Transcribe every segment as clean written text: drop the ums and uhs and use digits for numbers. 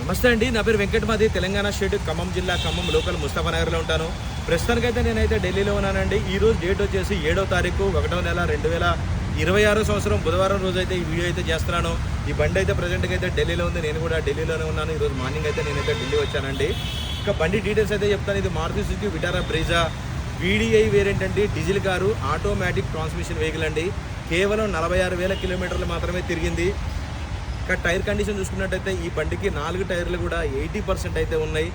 నమస్తే అండి, నా పేరు వెంకటమాది. తెలంగాణ స్టేట్ ఖమ్మం జిల్లా ఖమ్మం లోకల్ ముస్తఫానగర్లో ఉంటాను. ప్రస్తుతానికైతే నేనైతే ఢిల్లీలో ఉన్నానండి. ఈ రోజు డేట్ వచ్చేసి 7వ తారీఖు 1వ నెల 2026 సంవత్సరం బుధవారం రోజు అయితే ఈ వీడియో అయితే చేస్తున్నాను. ఈ బండి అయితే ప్రజెంట్గా అయితే ఢిల్లీలో ఉంది. నేను కూడా ఢిల్లీలోనే ఉన్నాను. ఈరోజు మార్నింగ్ అయితే నేనైతే ఢిల్లీ వచ్చానండి. ఇక బండి డీటెయిల్స్ అయితే చెప్తాను. ఇది Maruti Suzuki Vitara Brezza VDI variant అండి. Diesel car, automatic transmission vehicle అండి. కేవలం 46,000 కిలోమీటర్లు మాత్రమే తిరిగింది. ఇక టైర్ కండిషన్ చూసుకున్నట్టయితే ఈ బండికి 4 టైర్లు కూడా 80% అయితే ఉన్నాయి.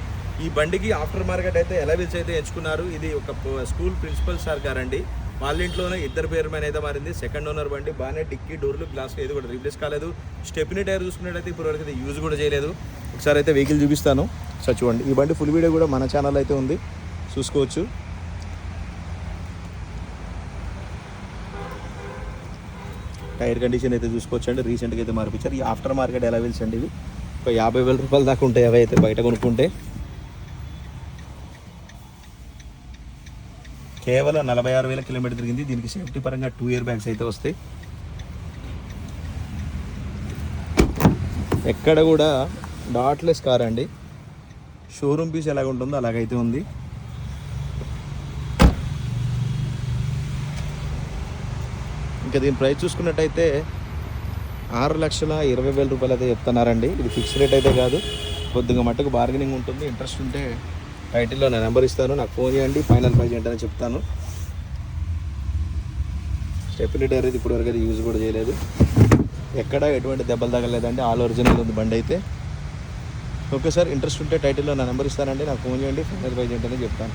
ఈ బండికి ఆఫ్టర్ మార్కెట్ అయితే ఎలవిల్స్ అయితే ఎంచుకున్నారు. ఇది ఒక స్కూల్ ప్రిన్సిపల్ సార్ గారండి. వాళ్ళ ఇంట్లోనే ఇద్దరు పేరు మీద అయితే మారింది. సెకండ్ ఓనర్ బండి. బాగానే డిక్కీ, డోర్లు, గ్లాస్ ఏది కూడా రీప్లేస్ కాలేదు. స్టెప్నీ టైర్ చూసుకున్నట్టయితే ఇప్పుడు వరకు అయితే యూజ్ కూడా చేయలేదు. ఒకసారి అయితే వెహికల్ చూపిస్తాను. సార్ చూడండి, ఈ బండి ఫుల్ వీడియో కూడా మన ఛానల్ అయితే ఉంది, చూసుకోవచ్చు. టైర్ కండిషన్ అయితే చూసుకోవచ్చు అండి. రీసెంట్గా అయితే మార్పించారు. ఈ ఆఫ్టర్ మార్కెట్ ఎలవిల్స్ అండి. ఇవి ఒక 50,000 రూపాయల దాకా ఉంటాయి అవి అయితే బయట కొనుక్కుంటే. కేవలం 46,000 కిలోమీటర్ తిరిగింది. దీనికి సేఫ్టీ పరంగా 2 ఇయర్ బ్యాగ్స్ అయితే వస్తాయి. ఎక్కడ కూడా డాట్లెస్ కార్ అండి. షోరూమ్ పీస్ ఎలాగ ఉంటుందో అలాగైతే ఉంది. ఇంకా దీని ప్రైస్ చూసుకున్నట్టయితే 6,20,000 రూపాయలు అయితే చెప్తున్నారండి. ఇది ఫిక్స్ రేట్ అయితే కాదు, కొద్దిగా మట్టుకు బార్గెనింగ్ ఉంటుంది. ఇంట్రెస్ట్ ఉంటే టైటిల్లో నేను నెంబర్ ఇస్తాను, నాకు ఫోన్ చేయండి. ఫైనల్ ప్రైస్ ఏంటని చెప్తాను. స్టెప్నీ టైర్ అయితే ఇప్పటివరకు అయితే యూజ్ కూడా చేయలేదు. ఎక్కడ ఎటువంటి దెబ్బలు తగలేదండి. ఆల్ ఒరిజినల్ ఉంది బండి అయితే. ఓకే సార్, ఇంట్రెస్ట్ ఉంటే టైటిల్లో నా నెంబర్ ఇస్తానండి, నాకు ఫోన్ చేయండి. ఫైనల్ ప్రైస్ ఏంటని చెప్తాను.